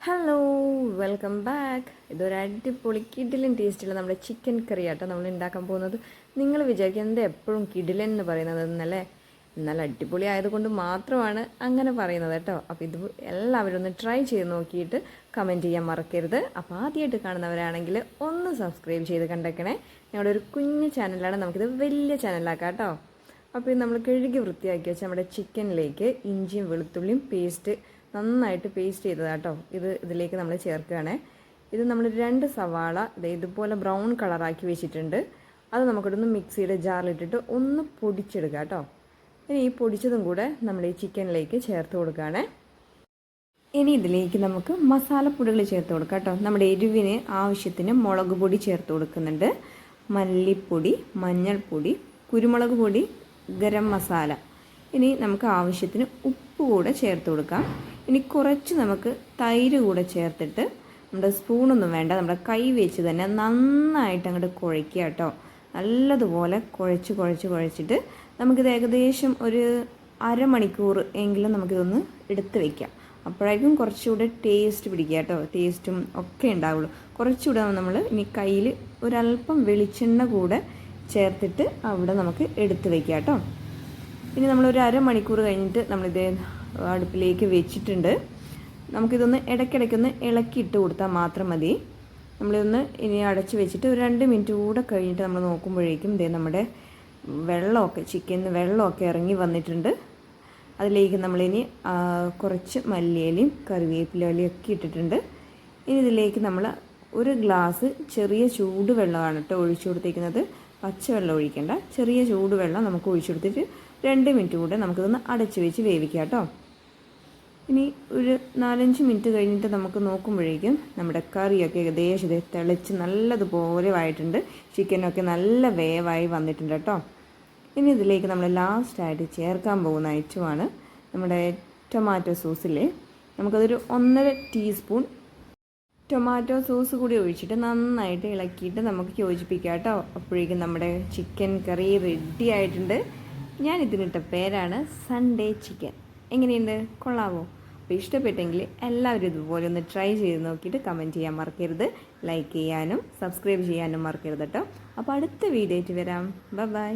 Hello, welcome back. ഇതൊരു അടിപൊളി കിഡിലൻ ടേസ്റ്റുള്ള നമ്മുടെ ചിക്കൻ കറി ആട്ടോ നമ്മൾ ഉണ്ടാക്കാൻ പോകുന്നത്. നിങ്ങൾ വിചാരിക്കുക എന്താ എപ്പോഴും കിഡിലൻ എന്ന് പറയുന്നത് എന്നല്ലേ? എന്നാൽ അടിപൊളി ആയതുകൊണ്ട് മാത്രമാണ് അങ്ങനെ പറയുന്നത് കേട്ടോ. അപ്പോൾ ഇത് എല്ലാവരും ഒന്ന് ട്രൈ ചെയ്ത് നോക്കിയിട്ട് കമൻറ്റ് ചെയ്യാൻ മറക്കരുത്. അപ്പോൾ ആദ്യമായിട്ട് കാണുന്നവരാണെങ്കിൽ ഒന്ന് സബ്സ്ക്രൈബ് ചെയ്ത് കണ്ടേക്കണേ. ഞങ്ങളുടെ ഒരു കുഞ്ഞു ചാനലാണ്, നമുക്കിത് വലിയ ചാനലാക്കാം കേട്ടോ. അപ്പോൾ ഇത് നമ്മൾ കഴുകി വൃത്തിയാക്കി വെച്ചാൽ നമ്മുടെ ചിക്കനിലേക്ക് ഇഞ്ചിയും വെളുത്തുള്ളിയും പേസ്റ്റ് നന്നായിട്ട് പേസ്റ്റ് ചെയ്തതാട്ടോ ഇതിലേക്ക് നമ്മൾ ചേർക്കുകയാണേ. ഇത് നമ്മൾ 2 സവാള ഇതുപോലെ ബ്രൗൺ കളറാക്കി വെച്ചിട്ടുണ്ട്. അത് നമുക്കിതൊന്ന് മിക്സിയുടെ ജാറിലിട്ടിട്ട് ഒന്ന് പൊടിച്ചെടുക്കുക കേട്ടോ. ഇനി ഈ പൊടിച്ചതും കൂടെ നമ്മൾ ഈ ചിക്കനിലേക്ക് ചേർത്ത് കൊടുക്കുകയാണേ. ഇനി ഇതിലേക്ക് നമുക്ക് മസാലപ്പൊടികൾ ചേർത്ത് കൊടുക്കാം കേട്ടോ. നമ്മുടെ എരിവിന് ആവശ്യത്തിന് മുളക് പൊടി ചേർത്ത് കൊടുക്കുന്നുണ്ട്, മല്ലിപ്പൊടി, മഞ്ഞൾപ്പൊടി, കുരുമുളക് പൊടി, ഗരം മസാല. ഇനി നമുക്ക് ആവശ്യത്തിന് ഉപ്പ് കൂടെ ചേർത്ത് കൊടുക്കാം. ഇനി കുറച്ച് നമുക്ക് തൈര് കൂടെ ചേർത്തിട്ട് നമ്മുടെ സ്പൂണൊന്നും വേണ്ട, നമ്മുടെ കൈ വെച്ച് തന്നെ നന്നായിട്ട് അങ്ങോട്ട് കുഴയ്ക്കുക കേട്ടോ. നല്ലതുപോലെ കുഴച്ചിട്ട് നമുക്കിത് ഏകദേശം ഒരു അരമണിക്കൂർ എങ്കിലും നമുക്കിതൊന്ന് എടുത്ത് വയ്ക്കാം. അപ്പോഴേക്കും കുറച്ചുകൂടെ ടേസ്റ്റ് പിടിക്കുക കേട്ടോ, ടേസ്റ്റും ഒക്കെ ഉണ്ടാവുള്ളൂ. കുറച്ചുകൂടെ നമ്മൾ ഇനി കയ്യിൽ ഒരല്പം വെളിച്ചെണ്ണ കൂടെ ചേർത്തിട്ട് അവിടെ നമുക്ക് എടുത്ത് വയ്ക്കാം കേട്ടോ. ഇനി നമ്മളൊരു അരമണിക്കൂർ കഴിഞ്ഞിട്ട് നമ്മളിത് അടുപ്പിലേക്ക് വെച്ചിട്ടുണ്ട്. നമുക്കിതൊന്ന് ഇടയ്ക്കിടയ്ക്കൊന്ന് ഇളക്കിയിട്ട് കൊടുത്താൽ മാത്രം മതി. നമ്മളിതൊന്ന് ഇനി അടച്ച് വെച്ചിട്ട് ഒരു 2 മിനിറ്റ് കൂടെ കഴിഞ്ഞിട്ട് നമ്മൾ നോക്കുമ്പോഴേക്കും നമ്മുടെ ചിക്കനിൽ വെള്ളമൊക്കെ ഇറങ്ങി വന്നിട്ടുണ്ട്. അതിലേക്ക് നമ്മളിനി കുറച്ച് മല്ലിയിലയും കറിവേപ്പിലയും ഒക്കെ ഇട്ടിട്ടുണ്ട്. ഇനി ഇതിലേക്ക് നമ്മൾ ഒരു ഗ്ലാസ് ചെറിയ ചൂടുവെള്ളമാണ് കേട്ടോ ഒഴിച്ചു കൊടുത്തേക്കുന്നത്. പച്ചവെള്ളം ഒഴിക്കേണ്ട, ചെറിയ ചൂടുവെള്ളം നമുക്ക് ഒഴിച്ചു കൊടുത്തിട്ട് 2 മിനിറ്റ് കൂടെ നമുക്കിതൊന്ന് അടച്ച് വെച്ച് വേവിക്കാം കേട്ടോ. ഇനി ഒരു 4-5 മിനിറ്റ് കഴിഞ്ഞിട്ട് നമുക്ക് നോക്കുമ്പോഴേക്കും നമ്മുടെ കറിയൊക്കെ ഏകദേശം തിളച്ച് നല്ലതുപോലെ ആയിട്ടുണ്ട്. ചിക്കനൊക്കെ നല്ല വേവായി വന്നിട്ടുണ്ട് കേട്ടോ. ഇനി ഇതിലേക്ക് നമ്മൾ ലാസ്റ്റായിട്ട് ചേർക്കാൻ പോകുന്ന ഐറ്റമാണ് നമ്മുടെ ടൊമാറ്റോ സോസില്ലേ. നമുക്കതൊരു 1.5 ടീസ്പൂൺ ടൊമാറ്റോ സോസ് കൂടി ഒഴിച്ചിട്ട് നന്നായിട്ട് ഇളക്കിയിട്ട് നമുക്ക് യോജിപ്പിക്കാം കേട്ടോ. അപ്പോഴേക്കും നമ്മുടെ ചിക്കൻ കറി റെഡി ആയിട്ടുണ്ട്. ഞാൻ ഇതിനിട്ട പേരാണ് സൺഡേ ചിക്കൻ. എങ്ങനെയുണ്ട്, കൊള്ളാവോ? അപ്പോൾ ഇഷ്ടപ്പെട്ടെങ്കിൽ എല്ലാവരും ഇതുപോലെ ഒന്ന് ട്രൈ ചെയ്ത് നോക്കിയിട്ട് കമൻറ്റ് ചെയ്യാൻ മറക്കരുത്. ലൈക്ക് ചെയ്യാനും സബ്സ്ക്രൈബ് ചെയ്യാനും മറക്കരുത് കേട്ടോ. അപ്പോൾ അടുത്ത വീഡിയോ ആയിട്ട് വരാം. ബൈ.